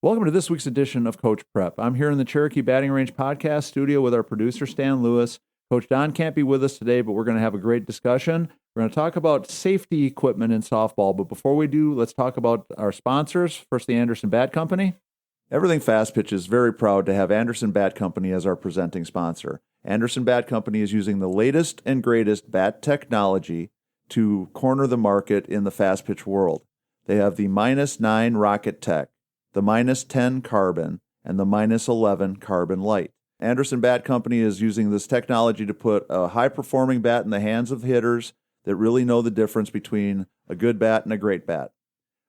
Welcome to this week's edition of Coach Prep. I'm here in the Cherokee Batting Range podcast studio with our producer, Stan Lewis. Coach Don can't be with us today, but we're going to have a great discussion. We're going to talk about safety equipment in softball. But before we do, let's talk about our sponsors. First, the Anderson Bat Company. Everything Fast Pitch is very proud to have Anderson Bat Company as our presenting sponsor. Anderson Bat Company is using the latest and greatest bat technology to corner the market in the fast pitch world. They have the -9 Rocket Tech, the -10 Carbon, and the -11 Carbon Light. Anderson Bat Company is using this technology to put a high-performing bat in the hands of hitters that really know the difference between a good bat and a great bat.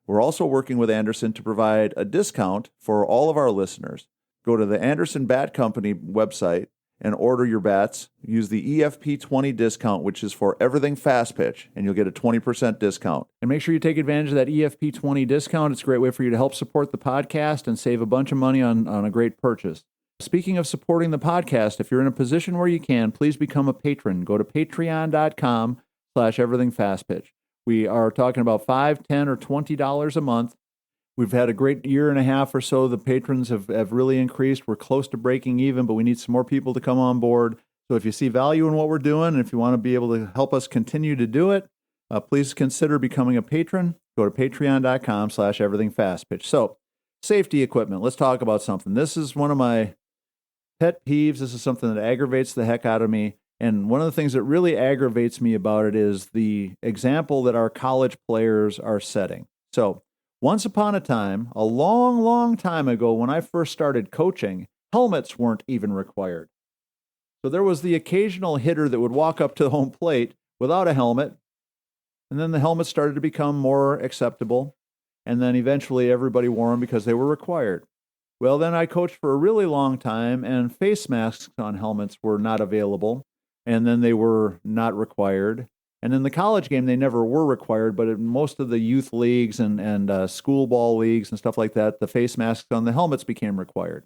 We're also working with Anderson to provide a discount for all of our listeners. Go to the Anderson Bat Company website and order your bats. Use the EFP20 discount, which is for everything fast pitch, and you'll get a 20% discount. And make sure you take advantage of that EFP20 discount. It's a great way for you to help support the podcast and save a bunch of money on a great purchase. Speaking of supporting the podcast, if you're in a position where you can, please become a patron. Go to patreon.com/everythingfastpitch. We are talking about $5, $10, or $20 a month. We've had a great year and a half or so. The patrons have really increased. We're close to breaking even, but we need some more people to come on board. So if you see value in what we're doing, and if you want to be able to help us continue to do it, please consider becoming a patron. Go to patreon.com/everythingfastpitch. So safety equipment. Let's talk about something. This is one of my pet peeves. This is something that aggravates the heck out of me. And one of the things that really aggravates me about it is the example that our college players are setting. So once upon a time, a long, long time ago, when I first started coaching, helmets weren't even required. So there was the occasional hitter that would walk up to the home plate without a helmet, and then the helmets started to become more acceptable, and then eventually everybody wore them because they were required. Well, then I coached for a really long time, and face masks on helmets were not available, and then they were not required. And in the college game, they never were required, but in most of the youth leagues and school ball leagues and stuff like that, the face masks on the helmets became required.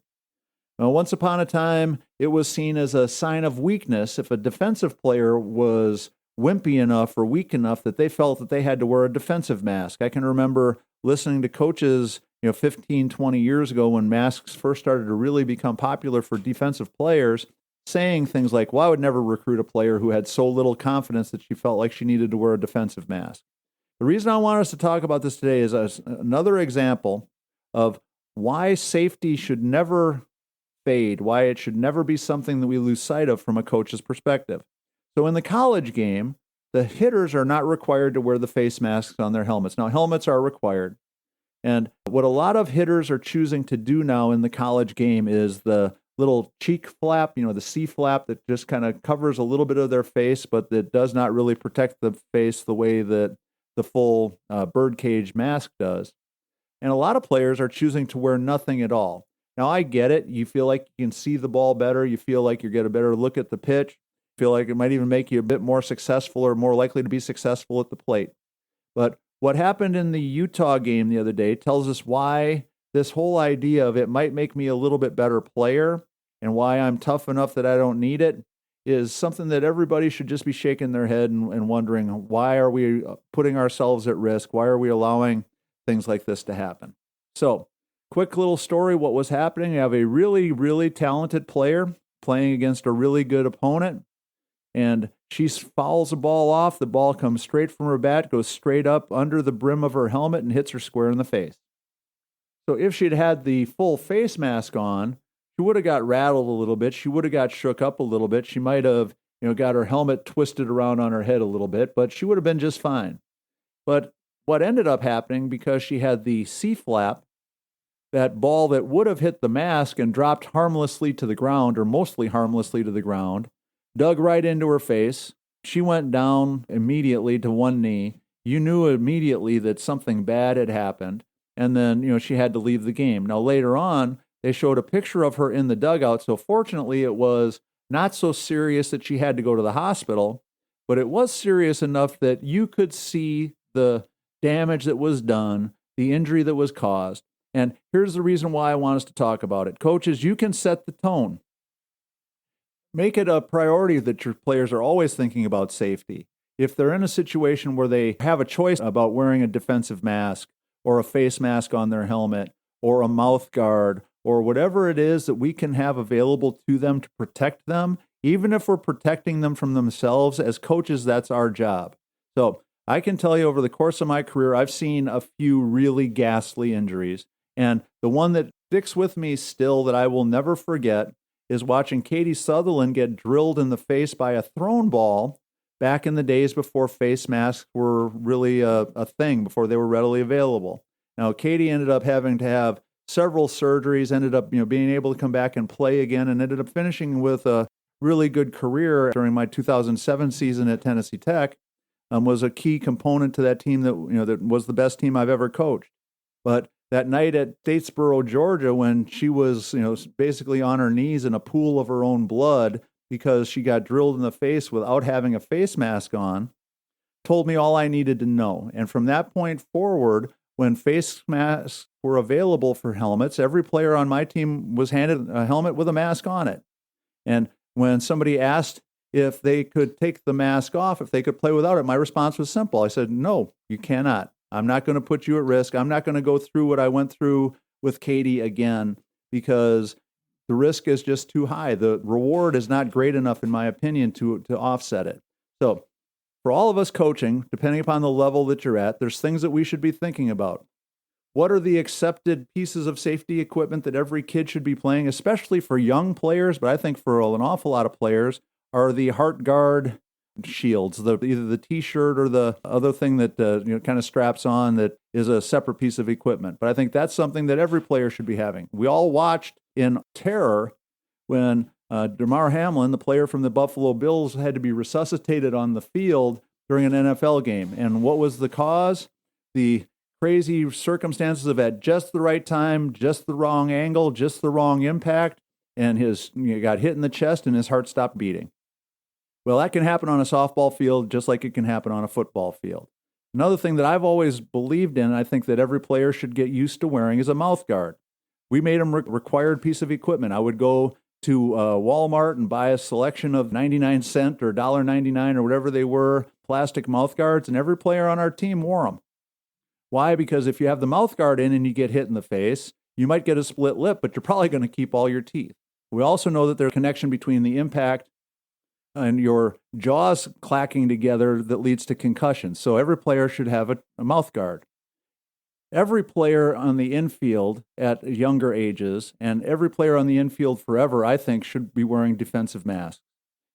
Now, once upon a time, it was seen as a sign of weakness if a defensive player was wimpy enough or weak enough that they felt that they had to wear a defensive mask. I can remember listening to coaches 15, 20 years ago when masks first started to really become popular for defensive players, saying things like, well, I would never recruit a player who had so little confidence that she felt like she needed to wear a defensive mask. The reason I want us to talk about this today is another example of why safety should never fade, why it should never be something that we lose sight of from a coach's perspective. So in the college game, the hitters are not required to wear the face masks on their helmets. Now, helmets are required. And what a lot of hitters are choosing to do now in the college game is the little cheek flap, the C flap that just kind of covers a little bit of their face, but that does not really protect the face the way that the full birdcage mask does. And a lot of players are choosing to wear nothing at all. Now, I get it. You feel like you can see the ball better. You feel like you get a better look at the pitch. You feel like it might even make you a bit more successful or more likely to be successful at the plate. But what happened in the Utah game the other day tells us why this whole idea of it might make me a little bit better player and why I'm tough enough that I don't need it is something that everybody should just be shaking their head and wondering, why are we putting ourselves at risk? Why are we allowing things like this to happen? So, quick little story, what was happening. You have a really, really talented player playing against a really good opponent, and she fouls the ball off. The ball comes straight from her bat, goes straight up under the brim of her helmet, and hits her square in the face. So if she'd had the full face mask on, she would have got rattled a little bit. She would have got shook up a little bit. She might have, got her helmet twisted around on her head a little bit, but she would have been just fine. But what ended up happening, because she had the C-flap, that ball that would have hit the mask and dropped harmlessly to the ground, or mostly harmlessly to the ground, dug right into her face. She went down immediately to one knee. You knew immediately that something bad had happened. And then, she had to leave the game. Now, later on, they showed a picture of her in the dugout. So fortunately, it was not so serious that she had to go to the hospital, but it was serious enough that you could see the damage that was done, the injury that was caused. And here's the reason why I want us to talk about it. Coaches, you can set the tone. Make it a priority that your players are always thinking about safety. If they're in a situation where they have a choice about wearing a defensive mask or a face mask on their helmet, or a mouth guard or whatever it is that we can have available to them to protect them, even if we're protecting them from themselves. As coaches, that's our job. So I can tell you over the course of my career, I've seen a few really ghastly injuries. And the one that sticks with me still that I will never forget is watching Katie Sutherland get drilled in the face by a thrown ball back in the days before face masks were really a thing, before they were readily available. Now, Katie ended up having to have several surgeries, ended up being able to come back and play again, and ended up finishing with a really good career during my 2007 season at Tennessee Tech. Was a key component to that team that was the best team I've ever coached. But that night at Statesboro, Georgia, when she was basically on her knees in a pool of her own blood because she got drilled in the face without having a face mask on, told me all I needed to know. And from that point forward, when face masks were available for helmets, every player on my team was handed a helmet with a mask on it. And when somebody asked if they could take the mask off, if they could play without it, my response was simple. I said, no, you cannot. I'm not going to put you at risk. I'm not going to go through what I went through with Katie again because the risk is just too high. The reward is not great enough, in my opinion, to offset it. So for all of us coaching, depending upon the level that you're at, there's things that we should be thinking about. What are the accepted pieces of safety equipment that every kid should be playing, especially for young players, but I think for an awful lot of players, are the heart guard shields, either the T-shirt or the other thing that kind of straps on that is a separate piece of equipment. But I think that's something that every player should be having. We all watched in terror when Damar Hamlin, the player from the Buffalo Bills, had to be resuscitated on the field during an NFL game. And what was the cause? The crazy circumstances of at just the right time, just the wrong angle, just the wrong impact, and got hit in the chest and his heart stopped beating. Well, that can happen on a softball field just like it can happen on a football field. Another thing that I've always believed in, and I think that every player should get used to wearing, is a mouth guard. We made them required piece of equipment. I would go to Walmart and buy a selection of 99-cent or $1.99 or whatever they were, plastic mouth guards, and every player on our team wore them. Why? Because if you have the mouth guard in and you get hit in the face, you might get a split lip, but you're probably going to keep all your teeth. We also know that there's a connection between the impact and your jaws clacking together that leads to concussion. So every player should have a mouth guard. Every player on the infield at younger ages and every player on the infield forever, I think, should be wearing defensive masks.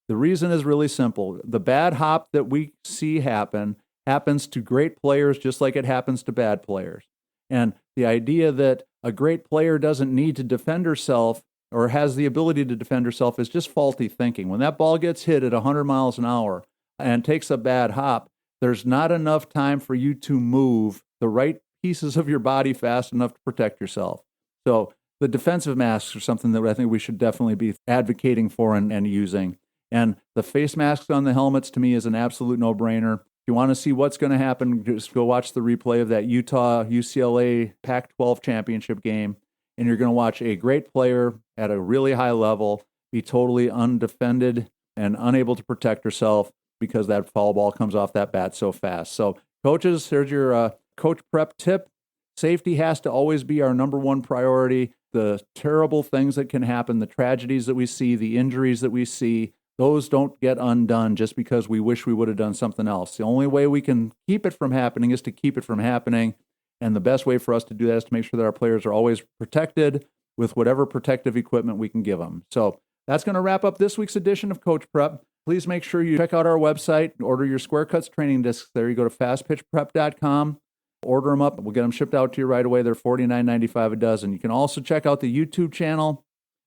The reason is really simple. The bad hop that we see happens to great players just like it happens to bad players. And the idea that a great player doesn't need to defend herself or has the ability to defend herself is just faulty thinking. When that ball gets hit at 100 miles an hour and takes a bad hop, there's not enough time for you to move the right pieces of your body fast enough to protect yourself. So the defensive masks are something that I think we should definitely be advocating for and using. And the face masks on the helmets, to me, is an absolute no-brainer. If you want to see what's going to happen, just go watch the replay of that Utah-UCLA Pac-12 championship game. And you're going to watch a great player at a really high level be totally undefended and unable to protect herself because that foul ball comes off that bat so fast. So, coaches, here's your coach prep tip. Safety has to always be our number one priority. The terrible things that can happen, the tragedies that we see, the injuries that we see, those don't get undone just because we wish we would have done something else. The only way we can keep it from happening is to keep it from happening. And the best way for us to do that is to make sure that our players are always protected with whatever protective equipment we can give them. So that's going to wrap up this week's edition of Coach Prep. Please make sure you check out our website, order your Square Cuts training discs. There you go to fastpitchprep.com. Order them up. We'll get them shipped out to you right away. They're $49.95 a dozen. You can also check out the YouTube channel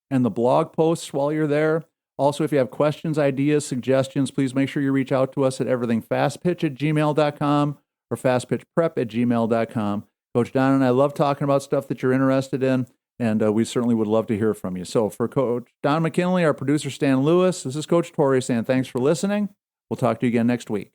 and the blog posts while you're there. Also, if you have questions, ideas, suggestions, please make sure you reach out to us at everythingfastpitch@gmail.com or fastpitchprep@gmail.com. Coach Don and I love talking about stuff that you're interested in, and we certainly would love to hear from you. So for Coach Don McKinley, our producer Stan Lewis, this is Coach Torrey saying thanks for listening. We'll talk to you again next week.